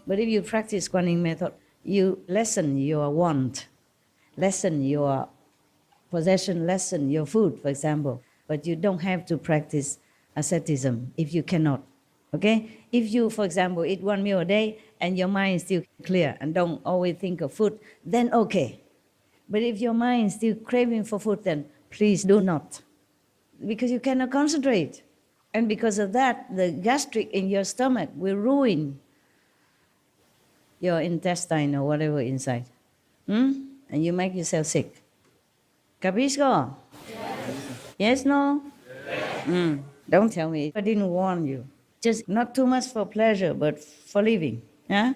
But if you practice Kuan method, you lessen your want, lessen your possession, lessen your food, for example. But you don't have to practice asceticism if you cannot. Okay? If you, for example, eat one meal a day and your mind is still clear and don't always think of food, then okay. But if your mind is still craving for food, then please do not. Because you cannot concentrate. And because of that, the gastric in your stomach will ruin your intestine or whatever inside. And you make yourself sick. Capisco? Yes, no? Yes. Don't tell me. I didn't warn you. Just not too much for pleasure, but for living. Yeah?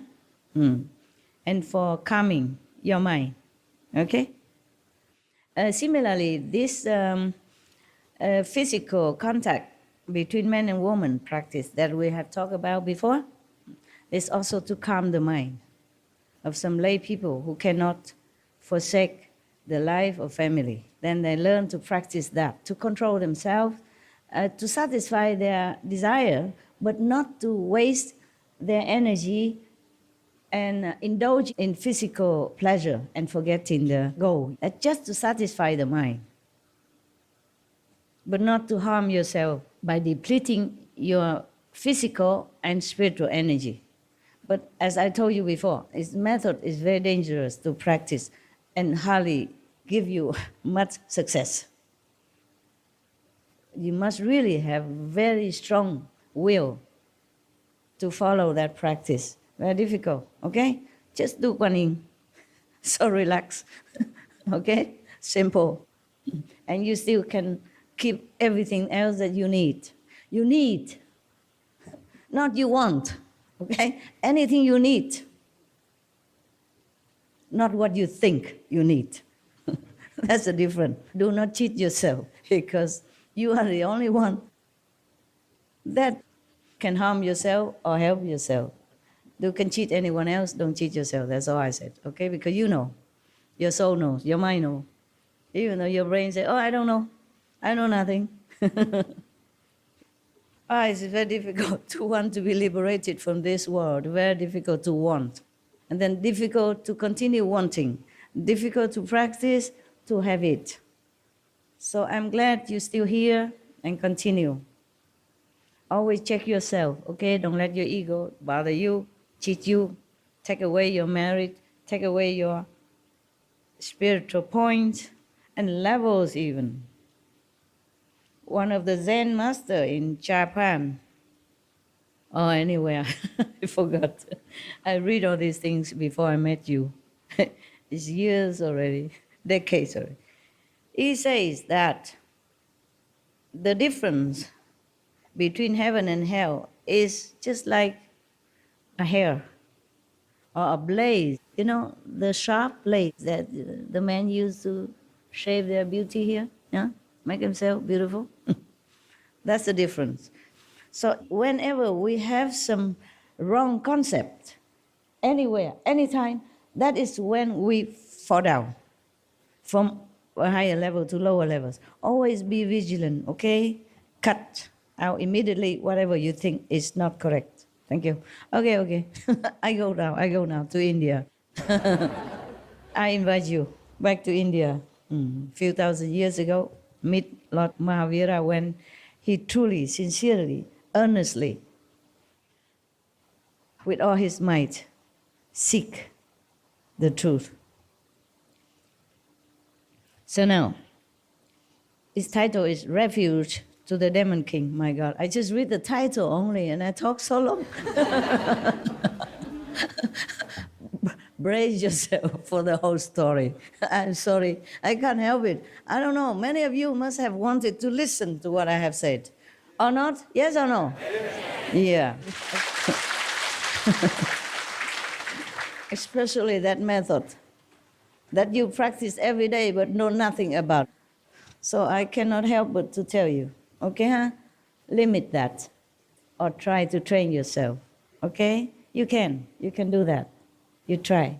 And for calming your mind. Okay? Similarly, this physical contact between man and woman practice that we have talked about before is also to calm the mind of some lay people who cannot forsake the life of family. Then they learn to practice that, to control themselves, to satisfy their desire, but not to waste their energy and indulge in physical pleasure and forgetting the goal. Just to satisfy the mind, but not to harm yourself by depleting your physical and spiritual energy. But as I told you before, this method is very dangerous to practice and hardly give you much success. You must really have very strong will to follow that practice. Very difficult, okay? Just do Kuan Yin. So relax, okay? Simple. And you still can keep everything else that you need. You need, not you want, okay? Anything you need, not what you think you need. That's the difference. Do not cheat yourself, because you are the only one that can harm yourself or help yourself. You can cheat anyone else, don't cheat yourself. That's all I said, okay? Because you know, your soul knows, your mind knows. Even though your brain says, oh, I don't know, I know nothing. It's very difficult to want to be liberated from this world, very difficult to want. And then difficult to continue wanting, difficult to practice, to have it. So I'm glad you're still here and continue. Always check yourself, okay? Don't let your ego bother you, cheat you, take away your merit, take away your spiritual points and levels even. One of the Zen master in Japan, or anywhere, I forgot. I read all these things before I met you. It's years already, decades already. He says that the difference between heaven and hell is just like a hair or a blade. You know, the sharp blade that the men use to shave their beauty here, yeah? Make themselves beautiful. That's the difference. So whenever we have some wrong concept, anywhere, anytime, that is when we fall down from a higher level to lower levels. Always be vigilant, okay? Cut out immediately whatever you think is not correct. Thank you. Okay. I go now to India. I invite you back to India. Few thousand years ago, meet Lord Mahavira when he truly, sincerely, earnestly, with all his might, seek the truth. So now, his title is Refuge to the Demon King. My God, I just read the title only and I talk so long. Brace yourself for the whole story. I'm sorry, I can't help it. I don't know, many of you must have wanted to listen to what I have said. Or not? Yes or no? Yeah. Especially that method that you practice every day but know nothing about. So I cannot help but to tell you, okay, huh? Limit that or try to train yourself, okay? You can do that. You try.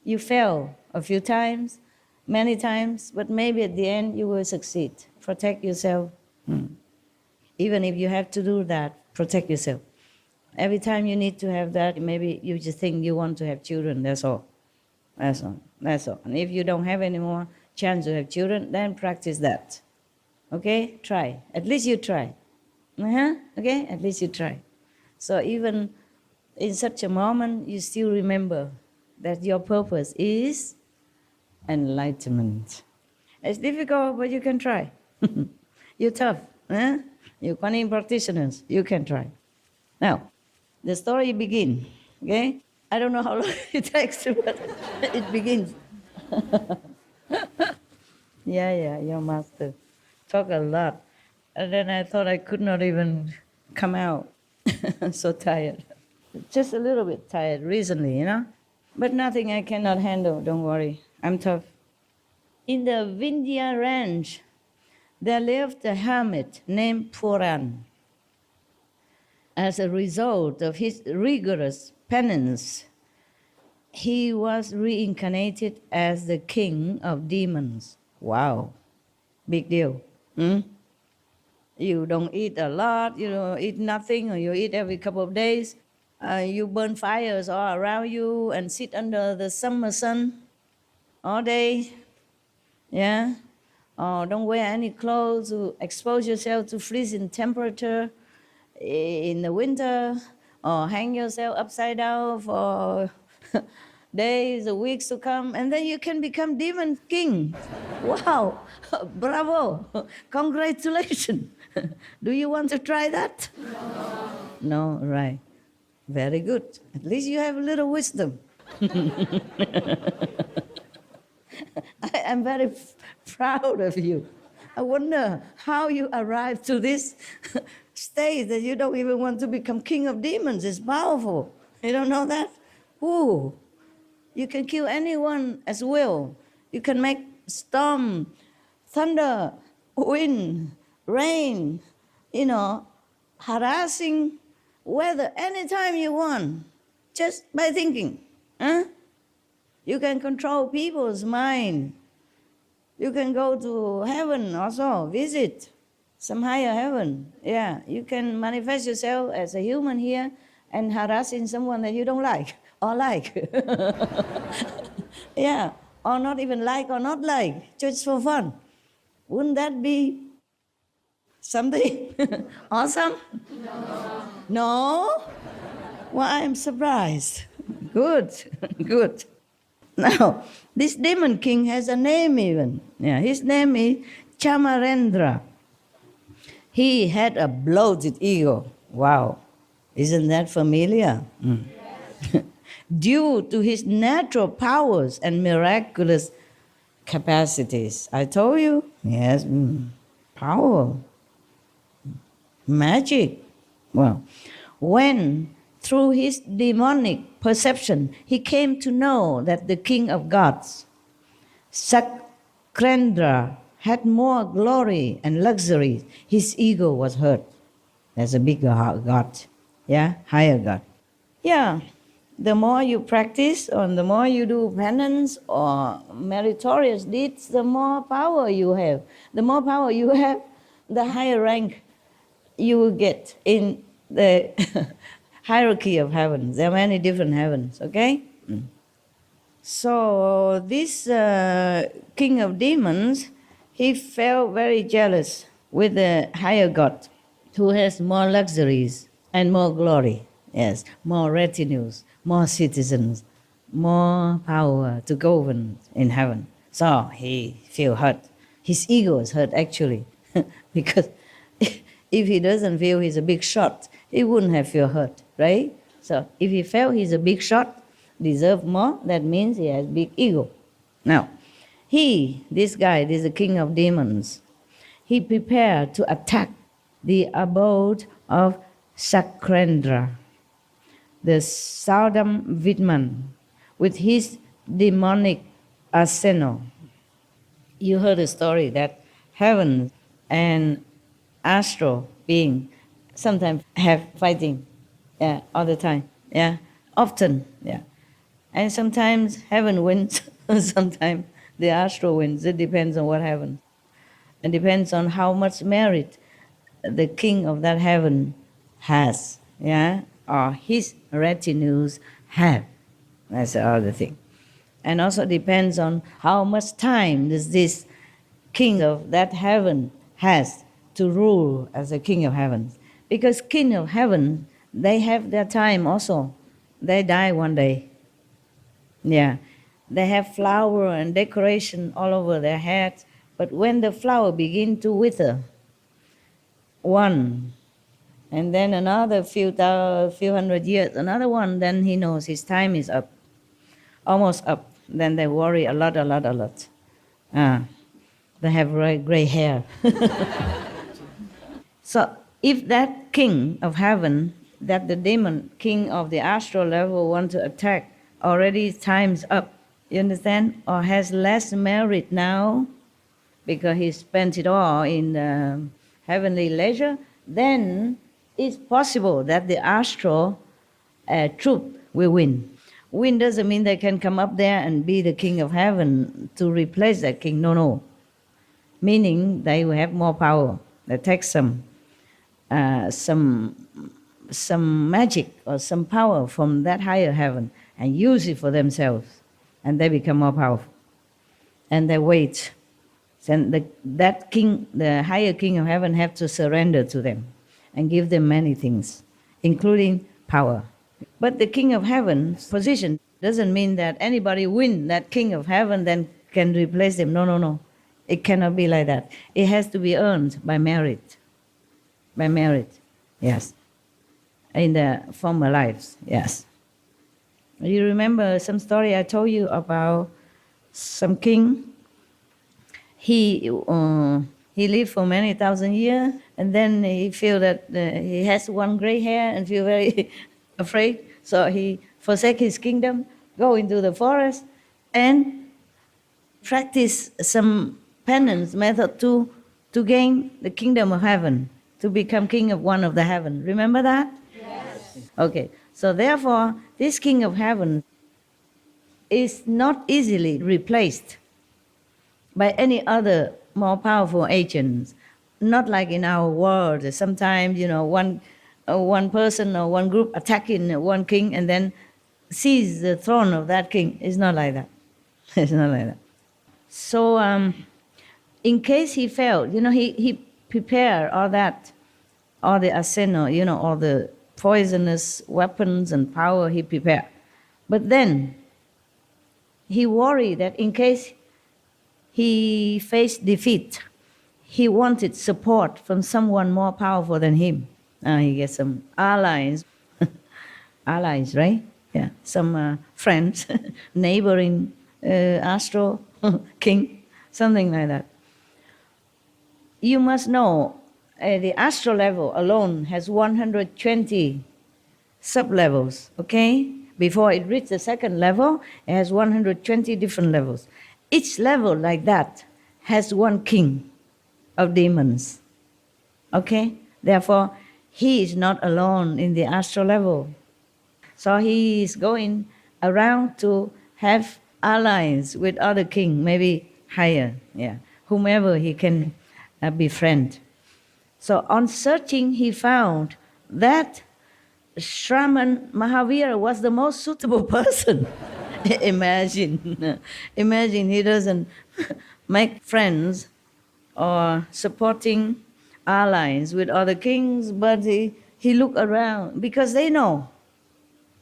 You fail a few times, many times, but maybe at the end you will succeed. Protect yourself. Even if you have to do that, protect yourself. Every time you need to have that, maybe you just think you want to have children, that's all. That's all. That's all. And if you don't have any more chance to have children, then practice that. Okay? Try. At least you try. Okay? At least you try. So even in such a moment, you still remember that your purpose is enlightenment. It's difficult, but you can try. You're tough. You're Kuan practitioners. You can try. Now, the story begins. Okay? I don't know how long it takes, but it begins. Yeah, your master talk a lot. And then I thought I could not even come out. I'm so tired. Just a little bit tired recently, But nothing I cannot handle, don't worry. I'm tough. In the Vindhya range, there lived a hermit named Puran. As a result of his rigorous penance, he was reincarnated as the king of demons. Wow, big deal. You don't eat a lot, you don't eat nothing, or you eat every couple of days. You burn fires all around you and sit under the summer sun all day. Yeah? Don't wear any clothes to expose yourself to freezing temperature in the winter, or hang yourself upside down for days or weeks to come, and then you can become demon king. Wow, bravo, congratulations. Do you want to try that? No, right. Very good. At least you have a little wisdom. I'm very proud of you. I wonder how you arrived to this state that you don't even want to become king of demons. It's powerful. You don't know that? Ooh, you can kill anyone as will. You can make storm, thunder, wind, rain, harassing weather anytime you want, just by thinking. You can control people's mind. You can go to heaven also, visit some higher heaven. Yeah, you can manifest yourself as a human here and harassing someone that you don't like or like. Yeah, or not even like or not like, just for fun. Wouldn't that be something awesome? No? Well, I'm surprised. Good, good. Now, this demon king has a name even. Yeah, his name is Chamarendra. He had a bloated ego. Wow, isn't that familiar? Due to his natural powers and miraculous capacities. I told you, yes, power, magic. Well, when through his demonic perception, he came to know that the king of gods, Sakrendra, had more glory and luxury. His ego was hurt. There's a bigger God, yeah, higher God. Yeah, the more you practice or the more you do penance or meritorious deeds, the more power you have. The more power you have, the higher rank you will get in the hierarchy of heavens. There are many different heavens, okay? So this king of demons, he felt very jealous with the higher God who has more luxuries and more glory. Yes, more retinues, more citizens, more power to govern in heaven. So he feel hurt. His ego is hurt actually, because if he doesn't feel he's a big shot, he wouldn't have feel hurt, right? So if he felt he's a big shot, deserve more, that means he has big ego. Now, this guy, this is the king of demons, he prepared to attack the abode of Sakrendra, the Saudam Vidman, with his demonic arsenal. You heard the story that heaven and astral being sometimes have fighting, yeah, all the time, yeah, often, yeah. And sometimes heaven wins, sometimes the astral wins. It depends on what happens. It depends on how much merit the king of that heaven has, yeah. or his retinues have. That's the other thing. And also depends on how much time does this king of that heaven has to rule as a king of heaven. Because king of heaven, they have their time also. They die one day. Yeah. They have flower and decoration all over their heads. But when the flower begin to wither, one, and then another few hundred years, another one, then he knows his time is up, almost up. Then they worry a lot. They have gray hair. So if that king of heaven, that the demon king of the astral level want to attack, already time's up, you understand? Or has less merit now because he spent it all in heavenly leisure, then it's possible that the astral truth will win. Win doesn't mean they can come up there and be the king of heaven to replace that king. No. Meaning they will have more power. They take some magic or some power from that higher heaven and use it for themselves, and they become more powerful. And they wait. Then that king, the higher king of heaven, have to surrender to them and give them many things, including power. But the king of heaven's position doesn't mean that anybody win that king of heaven then can replace them. No. It cannot be like that. It has to be earned by merit. By merit, yes. In the former lives, yes. You remember some story I told you about some king? He lived for many thousand years, and then he feel that he has one gray hair and feel very afraid. So he forsake his kingdom, go into the forest, and practice some penance method to gain the kingdom of heaven, to become king of one of the heaven. Remember that? Yes. Okay. So therefore, this king of heaven is not easily replaced by any other more powerful agents. Not like in our world. Sometimes, one person or one group attacking one king and then seize the throne of that king. It's not like that. It's not like that. So in case he failed, he prepared all the arsenal, all the poisonous weapons and power he prepared. But then he worried that in case he faced defeat, he wanted support from someone more powerful than him. He gets some allies, allies, right? Yeah, some friends, neighboring astral king, something like that. You must know the astral level alone has 120 sub-levels, okay? Before it reaches the second level, it has 120 different levels. Each level like that has one king of demons, okay? Therefore, he is not alone in the astral level. So he is going around to have alliance with other king, maybe higher, whomever he can befriend. So on searching, he found that Shraman Mahavira was the most suitable person. Imagine he doesn't make friends or supporting allies with other kings, but he look around because they know,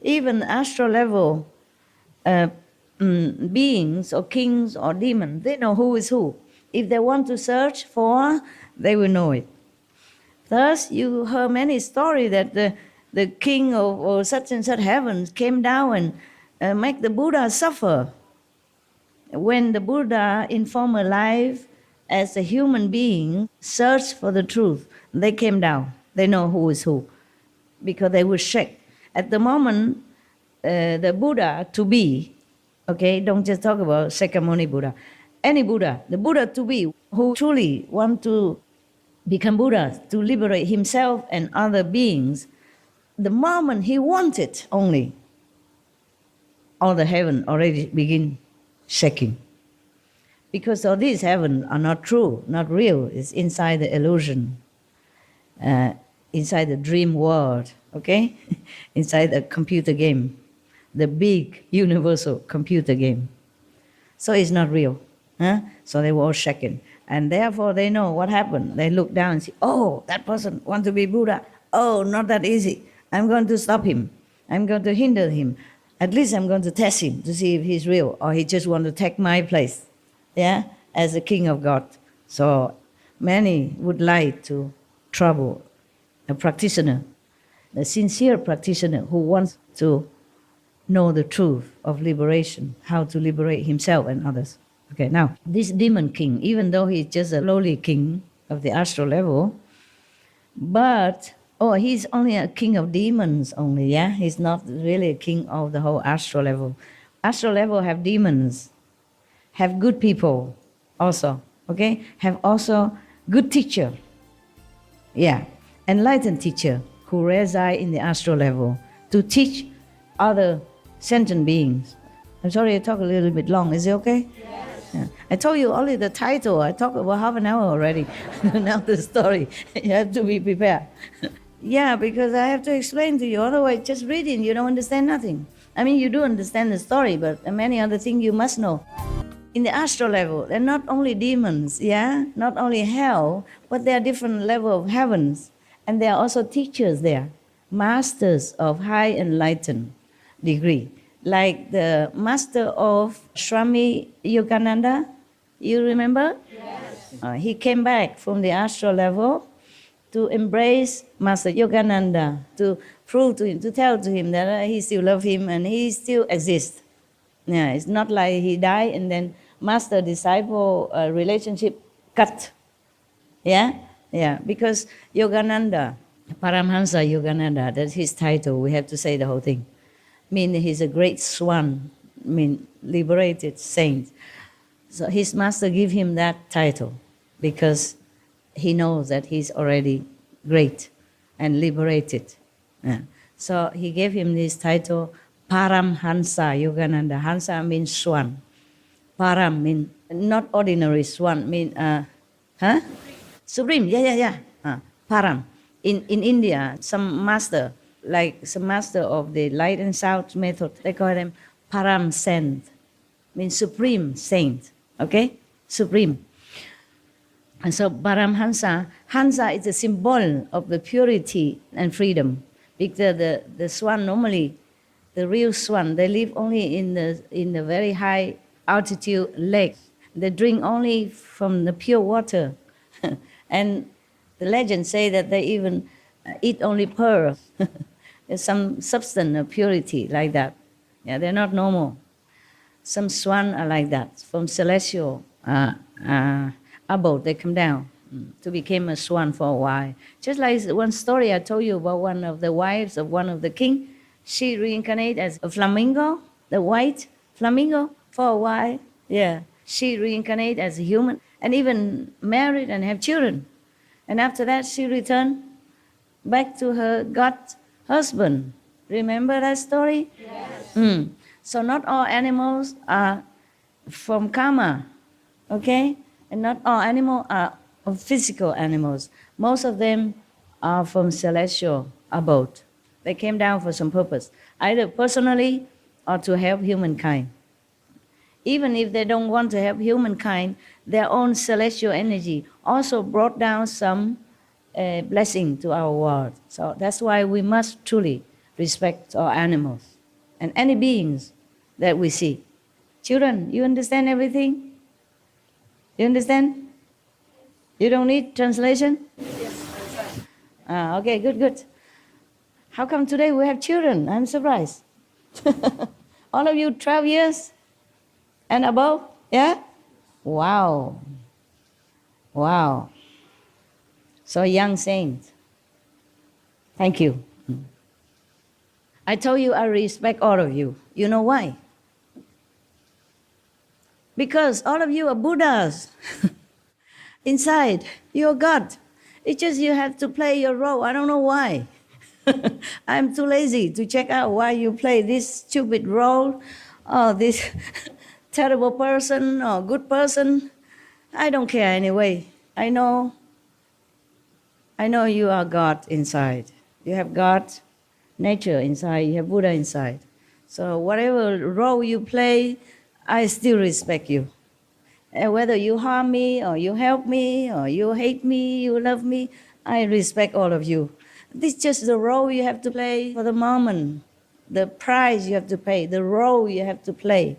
even astral level beings or kings or demons, they know who is who. If they want to search for, they will know it. Thus, you heard many stories that the king of such and such heavens came down and make the Buddha suffer. When the Buddha in former life, as a human being, searched for the truth, they came down. They know who is who, because they were shake. At the moment, the Buddha to be, okay, don't just talk about Sakyamuni Buddha, any Buddha, the Buddha to be, who truly want to become Buddha, to liberate himself and other beings, the moment he wanted only, all the heaven already begin shaking. Because all these heavens are not true, not real. It's inside the illusion, inside the dream world okay? Inside a computer game, the big universal computer game. So it's not real. Huh? So they were all shaken. And therefore they know what happened. They look down and see, oh, that person wants to be Buddha. Oh, not that easy. I'm going to stop him. I'm going to hinder him. At least I'm going to test him to see if he's real or he just wants to take my place, yeah, as the king of God. So many would like to trouble a practitioner, a sincere practitioner who wants to know the truth of liberation, how to liberate himself and others. Okay, now, this demon king, even though he's just a lowly king of the astral level, but, he's only a king of demons only, yeah? He's not really a king of the whole astral level. Astral level have demons, have good people also, okay? Have also good teacher, yeah, enlightened teacher who reside in the astral level to teach other sentient beings. I'm sorry I talk a little bit long, is it okay? Yes. Yeah. I told you only the title, I talked about half an hour already. Now the story, you have to be prepared. Yeah, because I have to explain to you, otherwise just reading, you don't understand nothing. I mean, you do understand the story, but many other things you must know. In the astral level, they're not only demons, yeah, not only hell, but there are different levels of heavens. And there are also teachers there, masters of high enlightened degree. Like the master of Swami Yogananda, you remember? Yes. He came back from the astral level to embrace Master Yogananda, to prove to him, to tell to him that he still loves him and he still exists. Yeah, it's not like he died and then master-disciple relationship cut. Yeah? Yeah, because Yogananda, Paramhansa Yogananda, that's his title, we have to say the whole thing. Mean he's a great swan, mean liberated saint. So his master gave him that title because he knows that he's already great and liberated. Yeah. So he gave him this title, Paramhansa Yogananda. Hansa means swan. Param means not ordinary swan, mean supreme. Yeah. Param. In India, some master, like some master of the light and sound method, they call them Param Saint, means supreme saint. Okay, supreme. And so Paramhansa, Hansa is a symbol of the purity and freedom. Because the swan normally, the real swan, they live only in the very high altitude lake. They drink only from the pure water. And the legends say that they even eat only pearl. There's some substance of purity like that. Yeah, they're not normal. Some swan are like that, from celestial abode, they come down to become a swan for a while. Just like one story I told you about one of the wives of one of the king. She reincarnated as a flamingo, the white flamingo, for a while. Yeah, she reincarnated as a human and even married and have children. And after that, she returned back to her god husband. Remember that story? Yes. So not all animals are from karma, okay? And not all animals are physical animals. Most of them are from celestial abode. They came down for some purpose, either personally or to help humankind. Even if they don't want to help humankind, their own celestial energy also brought down some blessing to our world. So that's why we must truly respect our animals and any beings that we see. Children, you understand everything? You understand? You don't need translation? Yes. Okay, good. How come today we have children? I'm surprised. All of you 12 years and above? Yeah? Wow. So young saint. Thank you. I told you I respect all of you. You know why? Because all of you are Buddhas. Inside, you're God. It's just you have to play your role. I don't know why. I'm too lazy to check out why you play this stupid role, or this terrible person or good person. I don't care anyway. I know you are God inside. You have God nature inside, you have Buddha inside. So whatever role you play, I still respect you. And whether you harm me or you help me or you hate me, you love me, I respect all of you. This is just the role you have to play for the moment, the price you have to pay, the role you have to play.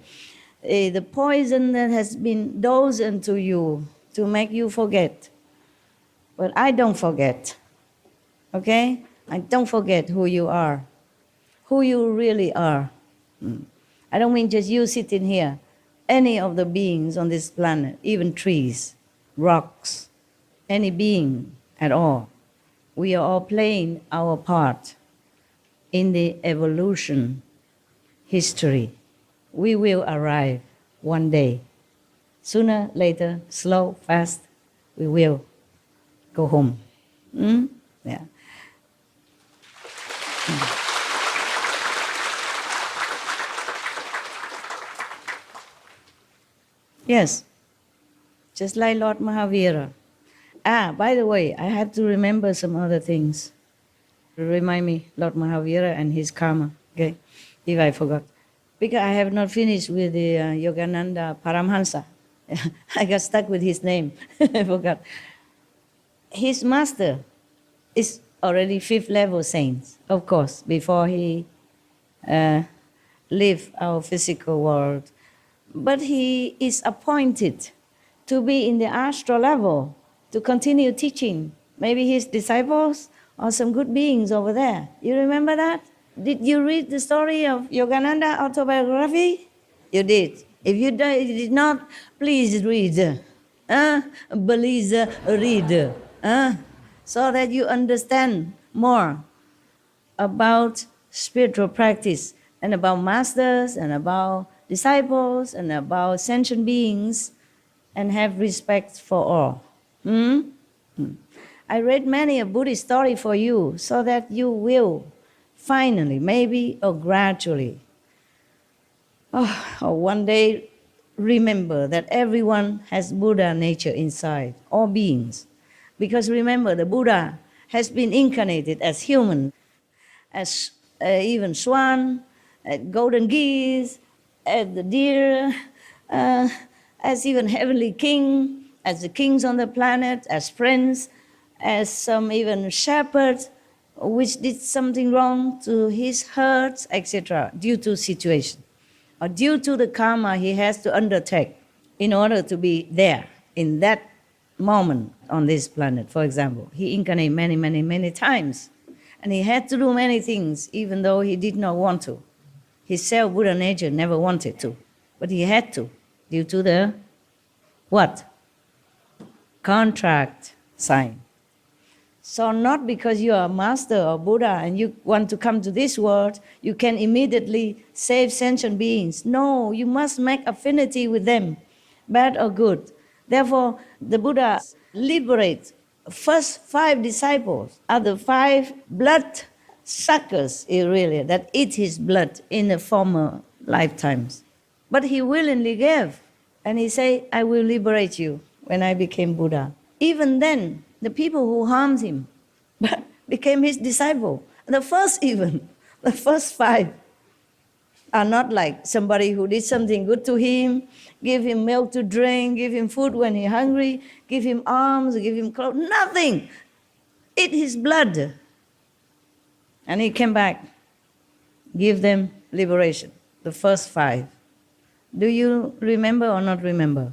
The poison that has been dosed into you to make you forget. But I don't forget, okay? I don't forget who you are, who you really are. I don't mean just you sitting here. Any of the beings on this planet, even trees, rocks, any being at all, we are all playing our part in the evolution history. We will arrive one day. Sooner, later, slow, fast, we will go home. Yeah. Yes, just like Lord Mahavira. By the way, I have to remember some other things. Remind me, Lord Mahavira and his karma, okay, if I forgot. Because I have not finished with the Yogananda Paramhansa. I got stuck with his name, I forgot. His master is already 5th level saint, of course, before he left our physical world. But he is appointed to be in the astral level to continue teaching. Maybe his disciples or some good beings over there. You remember that? Did you read the story of Yogananda autobiography? You did. If you did not, please read. Please read. So that you understand more about spiritual practice and about masters and about disciples and about sentient beings, and have respect for all. I read many a Buddhist story for you so that you will finally, maybe or gradually, or one day remember that everyone has Buddha nature inside, all beings. Because remember, the Buddha has been incarnated as human, as even swan, golden geese, as the deer, as even heavenly king, as the kings on the planet, as prince, as some even shepherds, which did something wrong to his herds, etc., due to situation, or due to the karma he has to undertake in order to be there in that moment on this planet. For example, he incarnated many, many, many times, and he had to do many things even though he did not want to. His self-Buddha nature never wanted to, but he had to, due to the, what? Contract sign. So not because you are a master or Buddha and you want to come to this world, you can immediately save sentient beings. No, you must make affinity with them, bad or good. Therefore, the Buddha liberates first 5 disciples are the 5 blood suckers, really, that eat his blood in the former lifetimes. But he willingly gave, and he said, I will liberate you when I became Buddha. Even then, the people who harmed him became his disciple. The first 5 are not like somebody who did something good to him, give him milk to drink, give him food when he's hungry, give him arms, give him clothes, nothing. Eat his blood. And he came back, give them liberation, the first 5. Do you remember or not remember?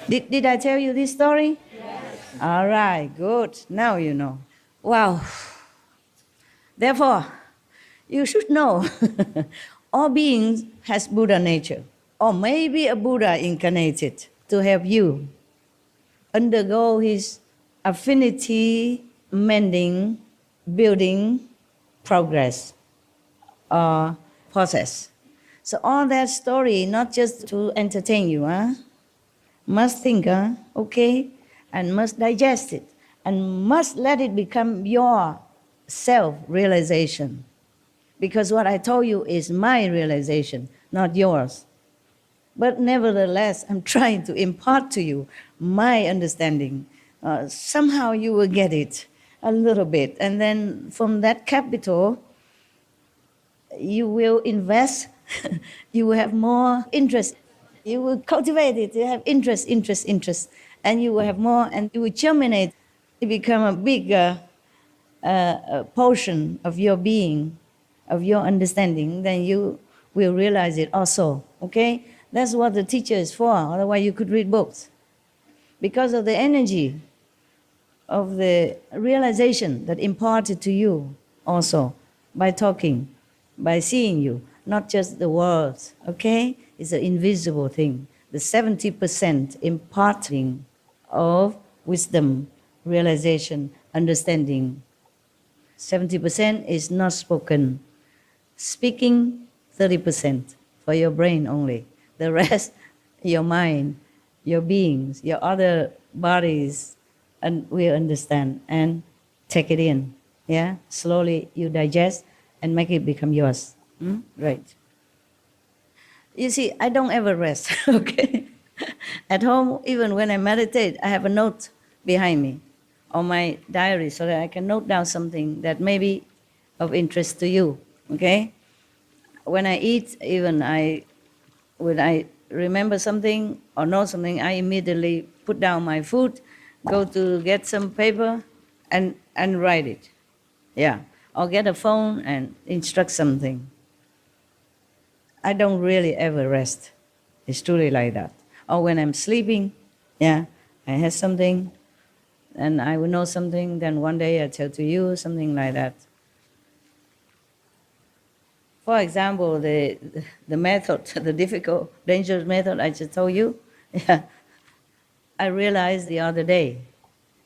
Yes. Did I tell you this story? Yes. All right, good. Now you know. Wow. Therefore, you should know all beings has Buddha nature, or maybe a Buddha incarnated to help you undergo his affinity mending, building progress or process. So all that story, not just to entertain you, must think, okay, and must digest it, and must let it become your self-realization. Because what I told you is my realization, not yours. But nevertheless, I'm trying to impart to you my understanding. Somehow you will get it a little bit. And then from that capital, you will invest, you will have more interest. You will cultivate it, you have interest, and you will have more, and it will germinate. It become a bigger portion of your being, of your understanding, then you will realize it also, okay? That's what the teacher is for, otherwise you could read books. Because of the energy of the realization that imparted to you also by talking, by seeing you, not just the words, okay? It's an invisible thing. The 70% imparting of wisdom, realization, understanding. 70% is not spoken. Speaking, 30% for your brain only. The rest, your mind, your beings, your other bodies, and will understand and take it in. Yeah, slowly you digest and make it become yours. Right. You see, I don't ever rest. Okay. At home, even when I meditate, I have a note behind me on my diary so that I can note down something that may be of interest to you. Okay. When I eat, even when I remember something or know something, I immediately put down my food, go to get some paper, and write it. Yeah, or get a phone and instruct something. I don't really ever rest. It's truly like that. Or when I'm sleeping, yeah, I have something, and I will know something. Then one day I tell to you something like that. For example, the method, the difficult, dangerous method I just told you, yeah, I realized the other day,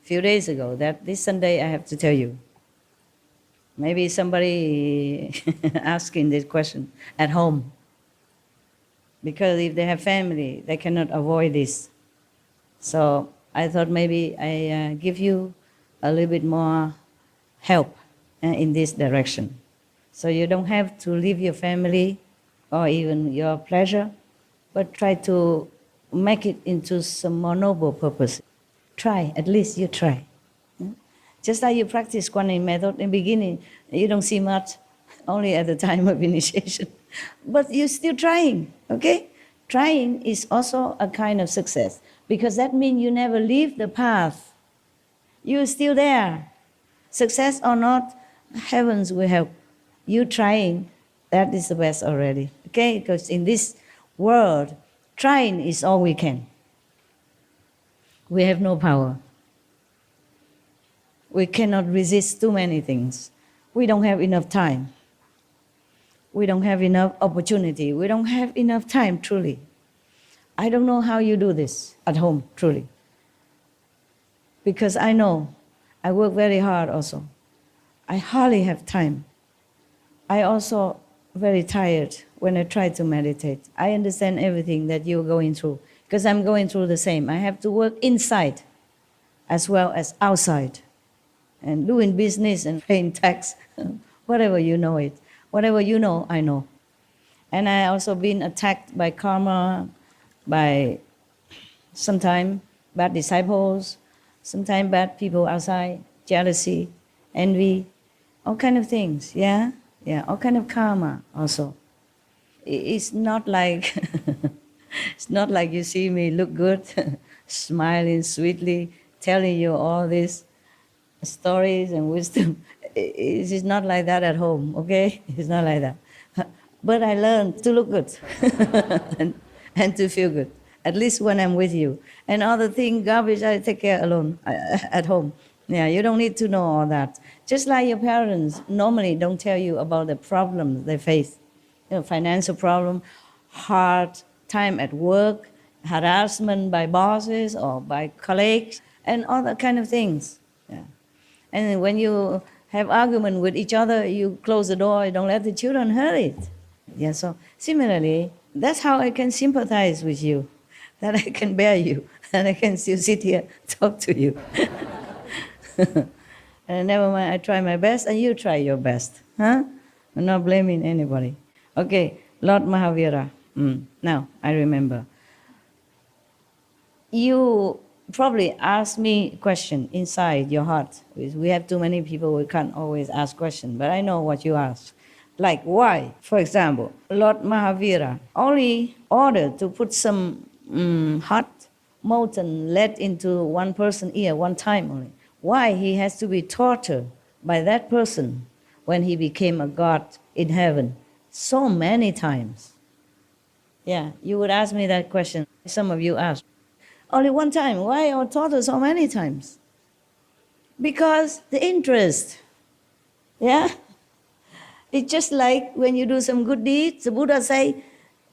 a few days ago, that this Sunday I have to tell you. Maybe somebody asking this question at home. Because if they have family, they cannot avoid this. So I thought maybe I give you a little bit more help in this direction. So you don't have to leave your family or even your pleasure, but try to make it into some more noble purpose. Try, at least you try. Just like you practice Kuan method in the beginning, you don't see much, only at the time of initiation. But you're still trying, okay? Trying is also a kind of success, because that means you never leave the path. You're still there. Success or not, heavens will help. You trying, that is the best already, okay? Because in this world, trying is all we can. We have no power. We cannot resist too many things. We don't have enough time. We don't have enough opportunity. We don't have enough time, truly. I don't know how you do this at home, truly. Because I know I work very hard also. I hardly have time. I also very tired when I try to meditate. I understand everything that you're going through, because I'm going through the same. I have to work inside as well as outside, and doing business and paying tax, whatever you know it. Whatever you know, I know. And I also been attacked by karma, by sometimes bad disciples, sometimes bad people outside, jealousy, envy, all kind of things, yeah? Yeah, all kind of karma also. It's not like it's not like you see me look good, smiling sweetly, telling you all these stories and wisdom. It is not like that at home, okay? It's not like that. But I learned to look good and to feel good, at least when I'm with you. And other thing, garbage, I take care alone at home. Yeah, you don't need to know all that. Just like your parents normally don't tell you about the problems they face. You know, financial problem, hard time at work, harassment by bosses or by colleagues, and other kind of things. Yeah. And when you have argument with each other, you close the door, you don't let the children hear it. Yeah, so similarly, that's how I can sympathize with you, that I can bear you, and I can still sit here talk to you. And never mind, I try my best, and you try your best. Huh? I'm not blaming anybody. Okay, Lord Mahavira. Now, I remember. You probably asked me a question inside your heart. We have too many people, we can't always ask questions, but I know what you asked. Like why? For example, Lord Mahavira only ordered to put some hot molten lead into one person's ear one time only. Why he has to be tortured by that person when he became a god in heaven so many times? Yeah, you would ask me that question. Some of you ask. Only one time. Why are tortured so many times? Because the interest. Yeah? It's just like when you do some good deeds, the Buddha say,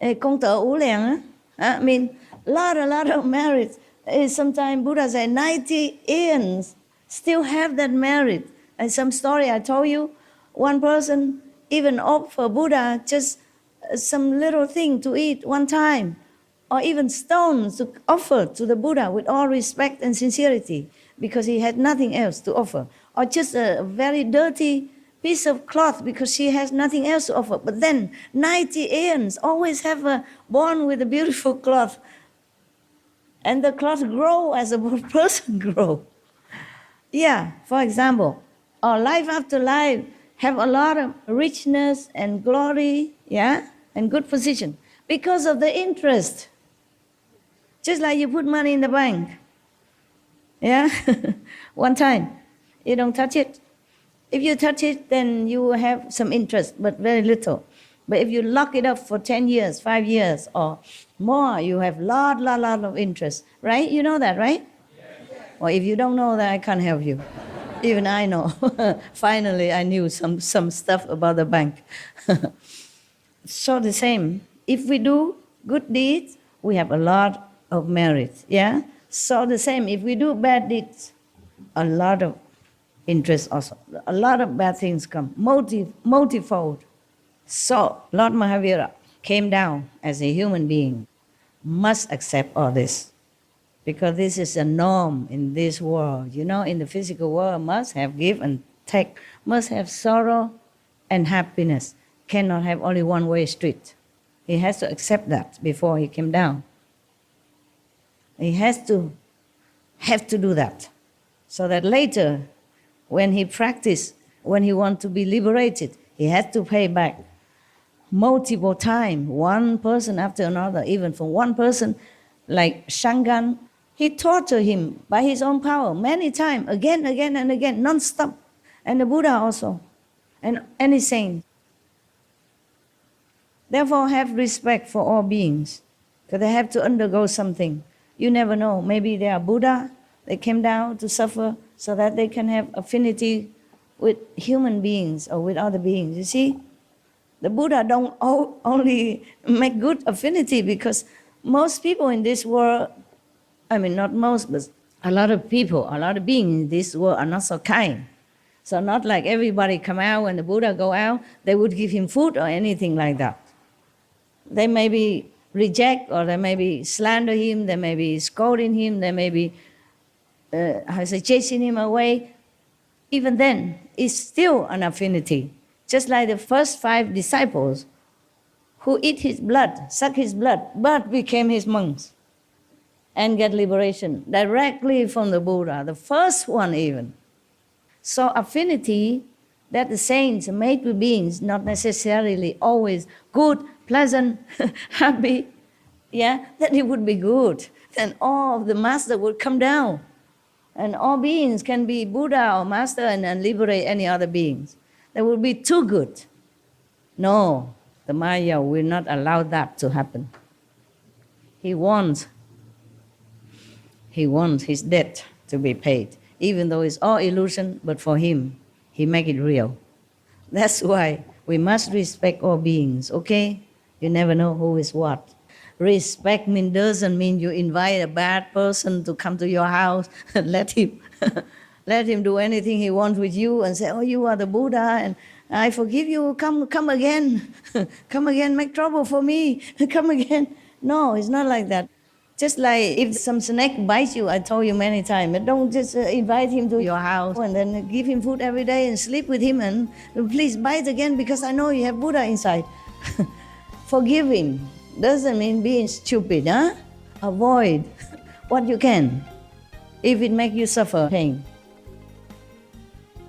công tợ ú lèng. I mean, a lot of merit. Sometimes Buddha say 90 eons still have that merit. And some story I told you, one person even offer Buddha just some little thing to eat one time, or even stones to offer to the Buddha with all respect and sincerity, because he had nothing else to offer, or just a very dirty piece of cloth because she has nothing else to offer. But then 90 aeons always have a born with a beautiful cloth, and the cloth grow as a person grow. Yeah, for example, our life after life have a lot of richness and glory, yeah, and good position because of the interest. Just like you put money in the bank, yeah, one time, you don't touch it. If you touch it, then you will have some interest, but very little. But if you lock it up for 10 years, 5 years, or more, you have lot of interest, right? You know that, right? Yes. Or if you don't know that, I can't help you. Even I know. Finally, I knew some stuff about the bank. So the same. If we do good deeds, we have a lot of merit, yeah? So the same. If we do bad deeds, a lot of interest also. A lot of bad things come, multifold. So Lord Mahavira came down as a human being, must accept all this, because this is a norm in this world. You know, in the physical world, must have give and take, must have sorrow and happiness, cannot have only one-way street. He has to accept that before he came down. He has to have to do that, so that later, when he practice, when he wants to be liberated, he has to pay back multiple times, one person after another, even from one person like Shangan. He tortured him by his own power many times, again and again, non-stop. And the Buddha also, and any saint. Therefore, have respect for all beings, because they have to undergo something. You never know, maybe they are Buddha, they came down to suffer so that they can have affinity with human beings or with other beings. You see, the Buddha don't only make good affinity, because most people in this world, I mean not most, but a lot of people, a lot of beings in this world are not so kind. So not like everybody come out when the Buddha go out, they would give him food or anything like that. They maybe reject, or they maybe slander him, they may be scolding him, they may be chasing him away. Even then, it's still an affinity. Just like the first 5 disciples who eat his blood, suck his blood, but became his monks and get liberation directly from the Buddha, the first one even. So affinity that the saints made with beings, not necessarily always good, pleasant, happy, yeah, that it would be good. Then all of the master would come down, and all beings can be Buddha or master and liberate any other beings. That would be too good. No, the Maya will not allow that to happen. He wants his debt to be paid, even though it's all illusion, but for him, he make it real. That's why we must respect all beings, okay? You never know who is what. Respect doesn't mean you invite a bad person to come to your house and let him do anything he wants with you and say, oh, you are the Buddha and I forgive you, come again. Come again, make trouble for me, come again. No, it's not like that. Just like if some snake bites you, I told you many times, don't just invite him to your house and then give him food every day and sleep with him and please bite again because I know you have Buddha inside. Forgive him doesn't mean being stupid, huh? Avoid what you can if it makes you suffer pain.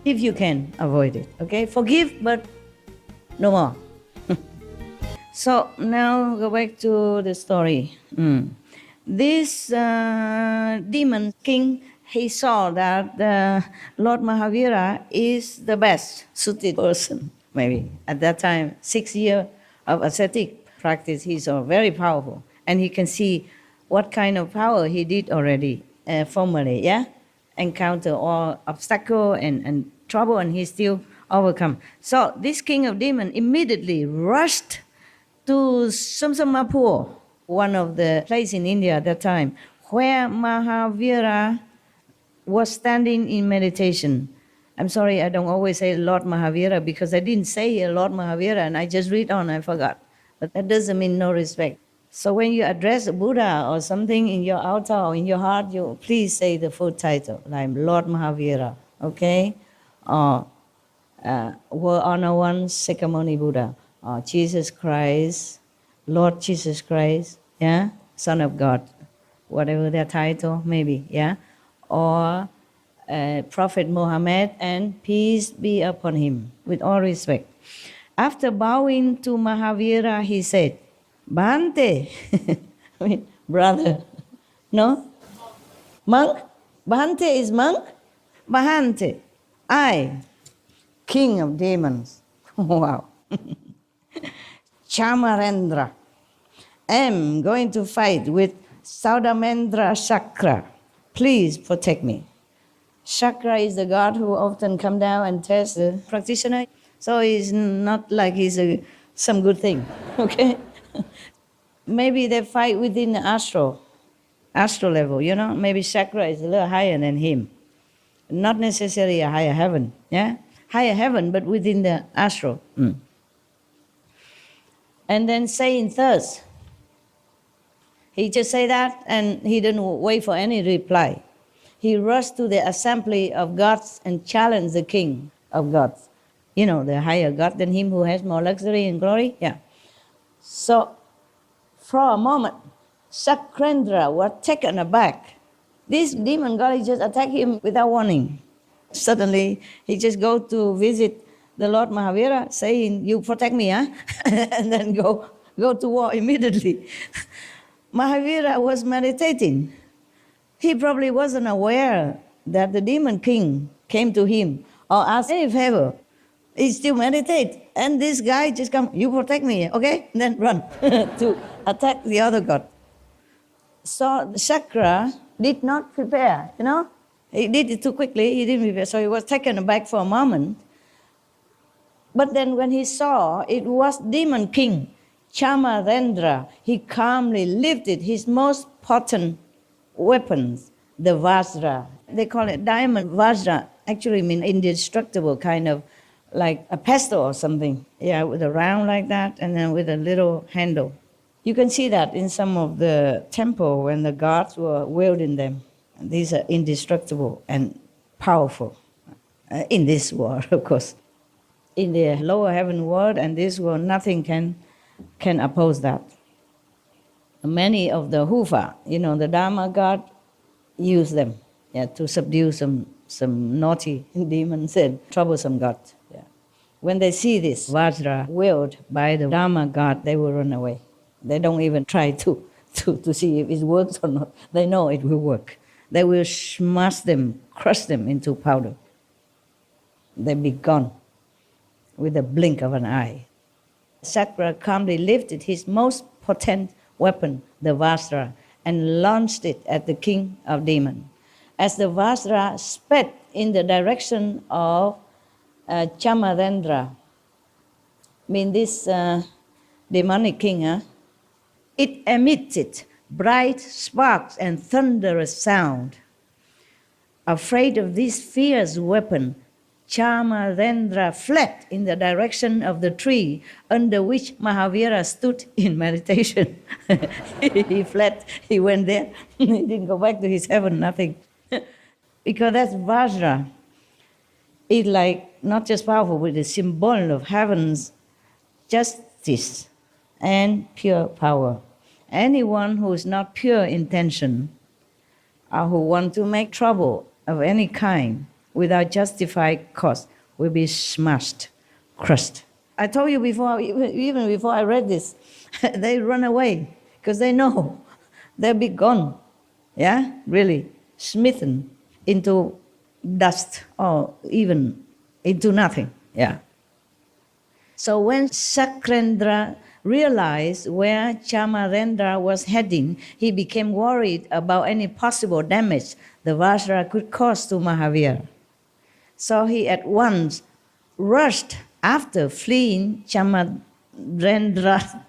If you can, avoid it, okay? Forgive, but No more. So now go back to the story. This demon king, he saw that Lord Mahavira is the best suited person, maybe. At that time, 6 years of ascetic practice, he's very powerful. And he can see what kind of power he did already formerly, yeah? Encounter all obstacle and trouble, and he still overcome. So this king of demons immediately rushed to Samsamapur, one of the places in India at that time, where Mahavira was standing in meditation. I'm sorry, I don't always say Lord Mahavira because I didn't say Lord Mahavira and I just read on, I forgot. But that doesn't mean no respect. So when you address a Buddha or something in your altar or in your heart, you please say the full title, like Lord Mahavira, okay? Or World Honor One, Sakyamuni Buddha. Jesus Christ, Lord Jesus Christ, yeah, Son of God, whatever their title, maybe, yeah, or Prophet Muhammad, and peace be upon him, with all respect. After bowing to Mahavira, he said, Bhante, I mean, brother, no? Monk? Bhante is monk? Bhante, I, king of demons, wow. Chamarendra, am going to fight with Saudamendra Chakra. Please protect me. Chakra is the god who often come down and test the practitioner. So it's not like he's some good thing, okay? Maybe they fight within the astral level, you know? Maybe Chakra is a little higher than him. Not necessarily a higher heaven, yeah? Higher heaven, but within the astral. And then saying thus. He just said that and he didn't wait for any reply. He rushed to the assembly of gods and challenged the king of gods. You know, the higher god than him who has more luxury and glory. Yeah. So, for a moment, Sakrendra was taken aback. This demon god, he just attacked him without warning. Suddenly, he just go to visit the Lord Mahavira, saying, you protect me, huh? And then go to war immediately. Mahavira was meditating. He probably wasn't aware that the demon king came to him or asked any favor. He still meditate. And this guy just come, you protect me, okay? And then run to attack the other god. So Chakra did not prepare, you know? He did it too quickly, he didn't prepare. So he was taken aback for a moment. But then when he saw it was demon king, Chamarendra, he calmly lifted his most potent weapons, the Vajra. They call it diamond Vajra. Actually mean indestructible, kind of like a pestle or something. Yeah, with a round like that and then with a little handle. You can see that in some of the temple when the gods were wielding them. These are indestructible and powerful in this world, of course. In the lower heaven world and this world, nothing can oppose that. Many of the Hufa, you know, the Dharma god, use them to subdue some naughty demons and troublesome gods. Yeah. When they see this Vajra wielded by the Dharma god, they will run away. They don't even try to see if it works or not. They know it will work. They will smash them, crush them into powder. They'll be gone with a blink of an eye. Chakra calmly lifted his most potent weapon, the Vajra, and launched it at the king of demons. As the Vajra sped in the direction of Chamarendra, this demonic king, it emitted bright sparks and thunderous sound. Afraid of this fierce weapon, Chamarendra fled in the direction of the tree under which Mahavira stood in meditation. He fled, he went there, he didn't go back to his heaven, nothing. Because that's Vajra. It's like not just powerful, but the symbol of heaven's justice and pure power. Anyone who is not pure intention or who want to make trouble of any kind without justified cause will be smashed, crushed I told you before, even before I read this, they run away because they know they'll be gone. Yeah, really, smitten into dust or even into nothing. Yeah. So when Sakrendra realized where Chamarendra was heading, he became worried about any possible damage the Vajra could cause to Mahavira. So he at once rushed after fleeing Chamarendra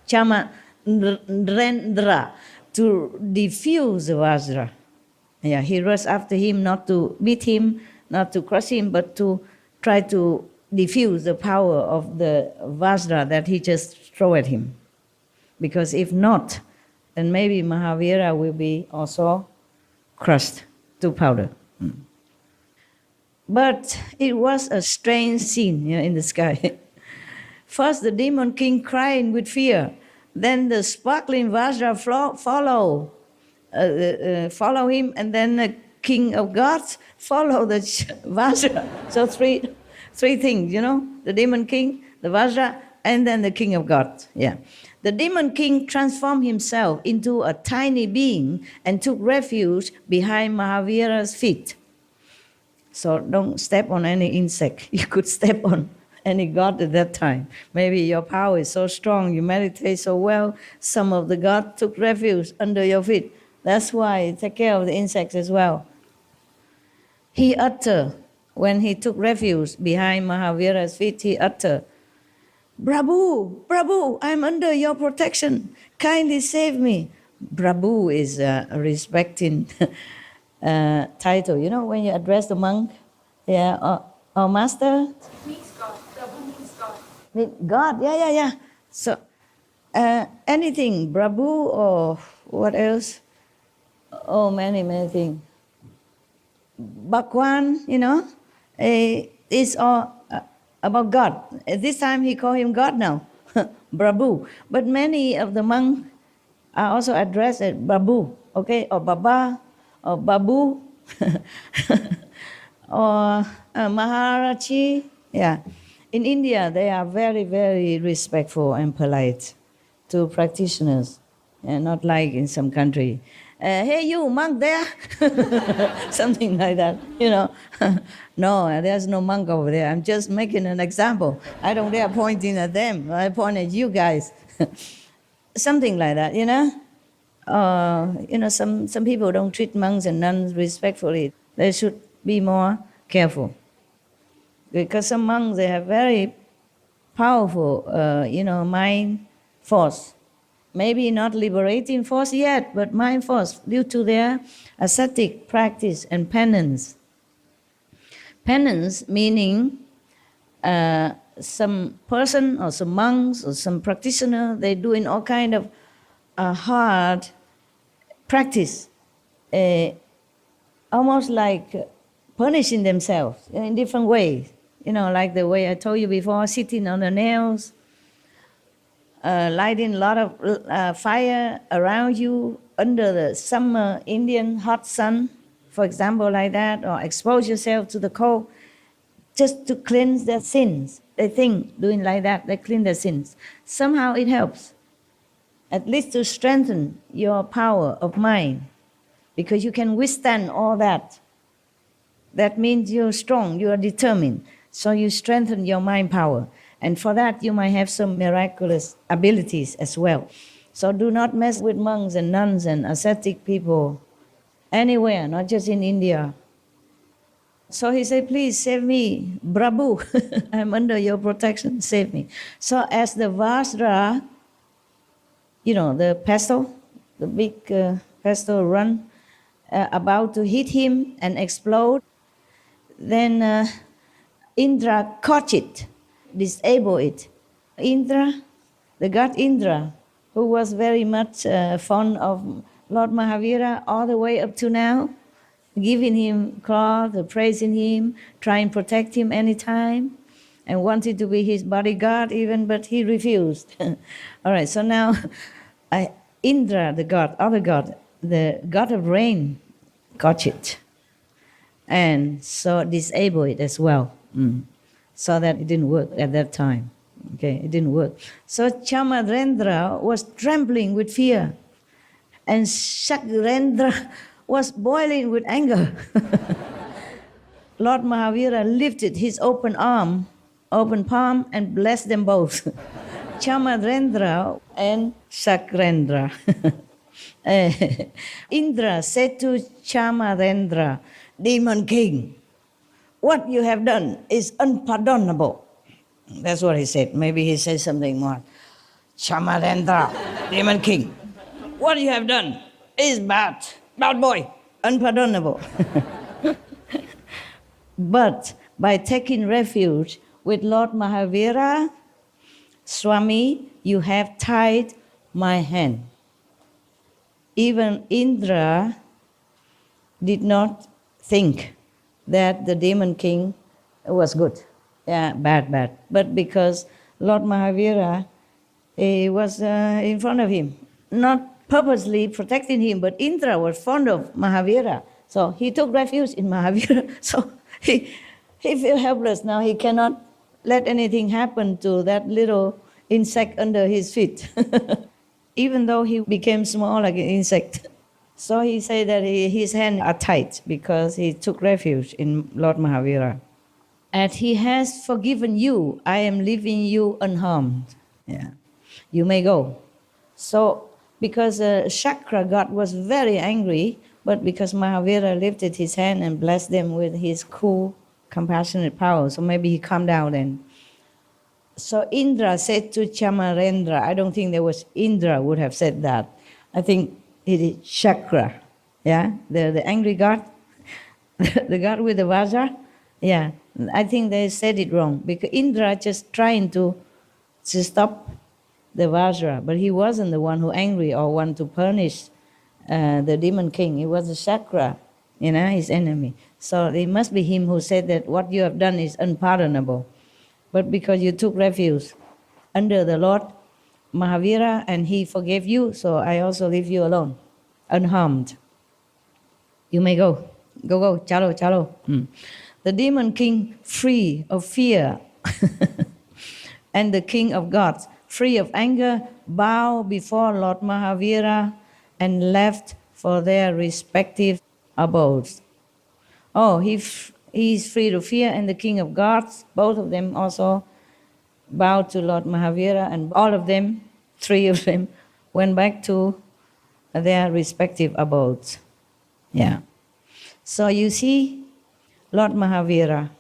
Chamarendra to defuse the Vajra. Yeah, he rushed after him not to beat him, not to crush him, but to try to diffuse the power of the Vajra that he just threw at him. Because if not, then maybe Mahavira will be also crushed to powder. But it was a strange scene in the sky. First, the demon king crying with fear. Then the sparkling Vajra follow him, and then the king of gods follow the Vajra. So three things, the demon king, the Vajra, and then the king of gods. Yeah. The demon king transformed himself into a tiny being and took refuge behind Mahavira's feet. So don't step on any insect. You could step on any god at that time. Maybe your power is so strong, you meditate so well, some of the gods took refuge under your feet. That's why take care of the insects as well. He uttered, when he took refuge behind Mahavira's feet, he uttered, Prabhu, Prabhu, I'm under your protection. Kindly save me. Prabhu is a respecting title. When you address the monk, or master? It means God. Prabhu means God. God, yeah. So anything, Prabhu or what else? Oh, many things. Bhagwan, it's all about God. At this time, he called him God now, Prabhu. But many of the monks are also addressed as Prabhu, okay, or Baba, or Babu, or Maharaji. Yeah. In India, they are very, very respectful and polite to practitioners, and not like in some country. Hey, you monk there, something like that. No, there's no monk over there. I'm just making an example. I don't dare pointing at them. I point at you guys. Something like that. Some people don't treat monks and nuns respectfully. They should be more careful. Because some monks, they have very powerful, mind force. Maybe not liberating force yet, but mind force due to their ascetic practice and penance. Penance meaning some person or some monks or some practitioner, they doing all kind of hard practice, almost like punishing themselves in different ways. Like the way I told you before, sitting on the nails, lighting a lot of fire around you under the summer Indian hot sun, for example, like that, or expose yourself to the cold just to cleanse their sins. They think doing like that, they clean their sins. Somehow it helps, at least to strengthen your power of mind, because you can withstand all that. That means you're strong, you are determined, so you strengthen your mind power. And for that, you might have some miraculous abilities as well. So do not mess with monks and nuns and ascetic people anywhere, not just in India. So he said, please save me, Prabhu. I'm under your protection, save me. So as the Vajra, the pestle, the big pestle run, about to hit him and explode, then Indra caught it, disable it. Indra, the god Indra, who was very much fond of Lord Mahavira all the way up to now, giving him cloth, praising him, trying to protect him anytime, and wanted to be his bodyguard even, but he refused. All right, so now Indra, the god, other god, the god of rain, caught it, and so disable it as well. So that it didn't work at that time. Okay, it didn't work. So Chamarendra was trembling with fear, and Shakrendra was boiling with anger. Lord Mahavira lifted his open palm, and blessed them both, Chamarendra and Shakrendra. Indra said to Chamarendra, Demon King, what you have done is unpardonable. That's what he said. Maybe he said something more. Chamarendra, Demon King, what you have done is bad. Bad boy, unpardonable. But by taking refuge with Lord Mahavira, Swami, you have tied my hand. Even Indra did not think that the Demon King was good. Yeah, bad. But because Lord Mahavira was in front of him, not purposely protecting him, but Indra was fond of Mahavira. So he took refuge in Mahavira. So he feels helpless now. He cannot let anything happen to that little insect under his feet, even though he became small like an insect. So he said that his hands are tight because he took refuge in Lord Mahavira. As he has forgiven you, I am leaving you unharmed. Yeah, you may go. So because Chakra god was very angry, but because Mahavira lifted his hand and blessed them with his cool, compassionate power, so maybe he calmed down then. So Indra said to Chamarendra, I don't think there was Indra would have said that. I think it is Chakra, yeah, the angry god, the god with the vajra. Yeah, I think they said it wrong because Indra just trying to stop the vajra, but he wasn't the one who angry or want to punish the demon king. It was the Chakra, his enemy. So it must be him who said that what you have done is unpardonable. But because you took refuge under the Lord Mahavira and he forgave you, so I also leave you alone, unharmed. You may go. Go, chalo. The demon king free of fear and the king of gods free of anger bow before Lord Mahavira and left for their respective abodes. Oh, he is free of fear and the king of gods, both of them also bowed to Lord Mahavira, and all of them, three of them, went back to their respective abodes. Yeah. So you see, Lord Mahavira,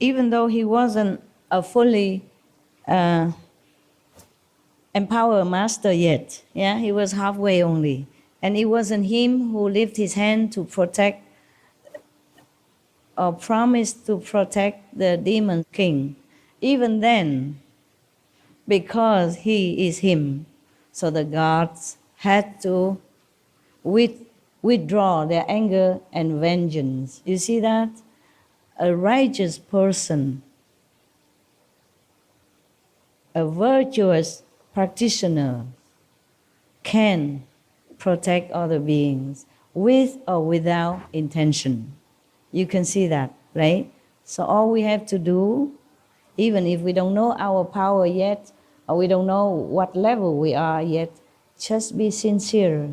even though he wasn't a fully empowered master yet, yeah, he was halfway only. And it wasn't him who lifted his hand to protect or promised to protect the demon king. Even then, because he is him, so the gods had to withdraw their anger and vengeance. You see that? A righteous person, a virtuous practitioner can protect other beings with or without intention. You can see that, right? So all we have to do, even if we don't know our power yet, or we don't know what level we are yet, just be sincere.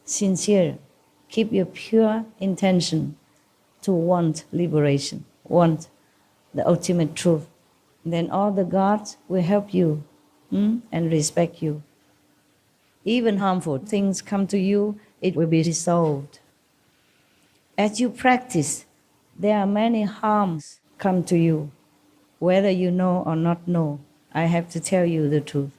Sincere. Keep your pure intention to want liberation, want the ultimate truth. Then all the gods will help you and respect you. Even harmful things come to you, it will be resolved. As you practice, there are many harms come to you, whether you know or not know. I have to tell you the truth.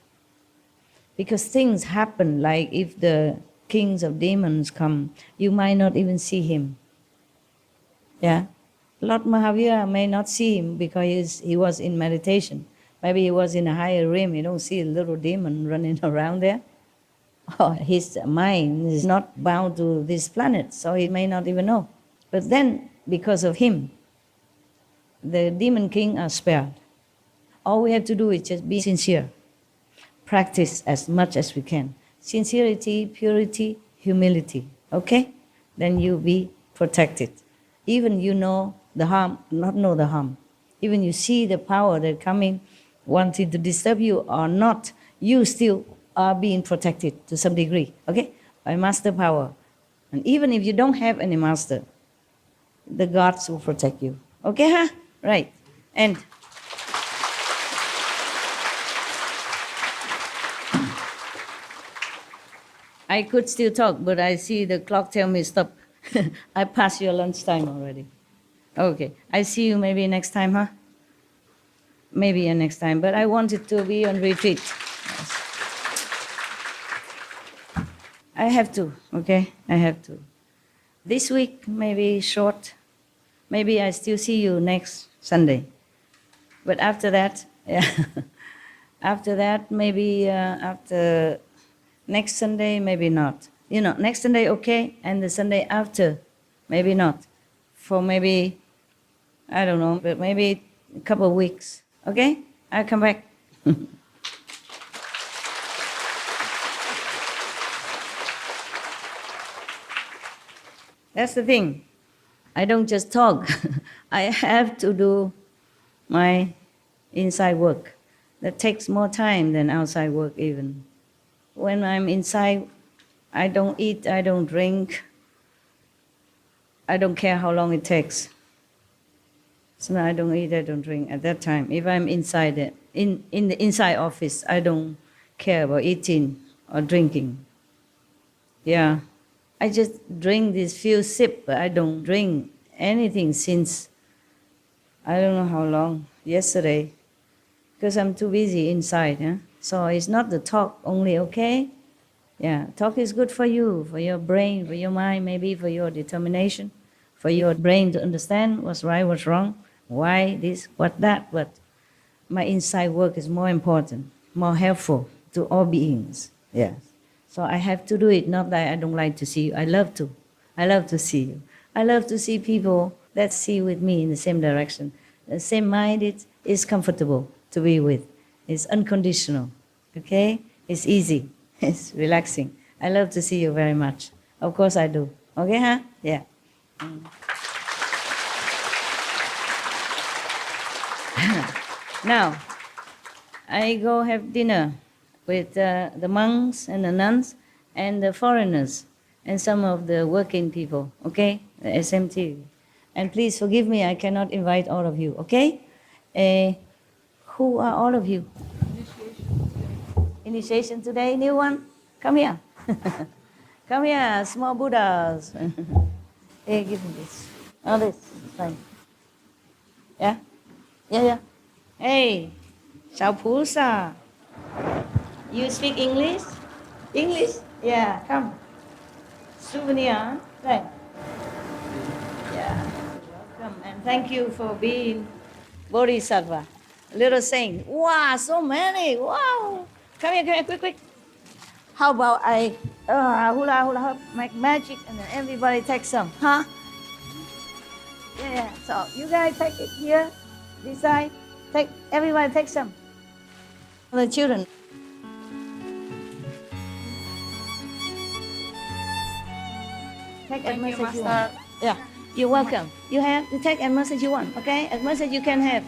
Because things happen, like if the kings of demons come, you might not even see him. Yeah? Lord Mahavira may not see him because he was in meditation. Maybe he was in a higher realm. You don't see a little demon running around there. Or his mind is not bound to this planet, so he may not even know. But then, because of him, the demon king are spared. All we have to do is just be sincere. Practice as much as we can. Sincerity, purity, humility. Okay? Then you'll be protected. Even you know the harm, not know the harm. even you see the power that coming, wanting to disturb you or not, you still are being protected to some degree, okay? By master power. And even if you don't have any master, the gods will protect you. Okay, huh? Right. And I could still talk, but I see the clock tell me stop. I passed your lunchtime already. Okay. I see you maybe next time, huh? Maybe next time. But I wanted to be on retreat. Yes. I have to, okay? I have to. This week, maybe short. Maybe I still see you next Sunday. But after that, yeah. After that, maybe after next Sunday, maybe not. You know, next Sunday, okay, and the Sunday after, maybe not. For maybe, I don't know, but maybe a couple of weeks, okay? I'll come back. That's the thing. I don't just talk. I have to do my inside work. That takes more time than outside work even. When I'm inside, I don't eat, I don't drink. I don't care how long it takes. So I don't eat, I don't drink at that time. If I'm inside it, in the inside office, I don't care about eating or drinking. Yeah. I just drink this few sips, but I don't drink anything since, I don't know how long, yesterday, because I'm too busy inside. Huh? So it's not the talk only, okay? Yeah, talk is good for you, for your brain, for your mind, maybe for your determination, for your brain to understand what's right, what's wrong, why this, what that, but my inside work is more important, more helpful to all beings, yes. So I have to do it, not that I don't like to see you. I love to. I love to see you. I love to see people that see with me in the same direction. The same mind, it's comfortable to be with. It's unconditional, okay? It's easy. It's relaxing. I love to see you very much. Of course I do. Okay, huh? Yeah. Now, I go have dinner with the monks and the nuns and the foreigners and some of the working people, okay? The SMT. And please forgive me, I cannot invite all of you, okay? Who are all of you? Initiation today, new one? Come here. Come here, small Buddhas. Hey, give me this. Oh, this is fine. Yeah? Yeah, yeah. Hey, Chào Phú Sa. You speak English? English? Yeah, come. Souvenir, right? Yeah, welcome. And thank you for being Bodhisattva. Little saint. Wow, so many. Wow. Come here, quick. How about I hula make magic and then everybody take some, huh? Yeah, so you guys take it here, this side. Everybody take some. The children. Take as much as you want. Yeah, you're welcome. You take as much as you want, okay? As much as you can have.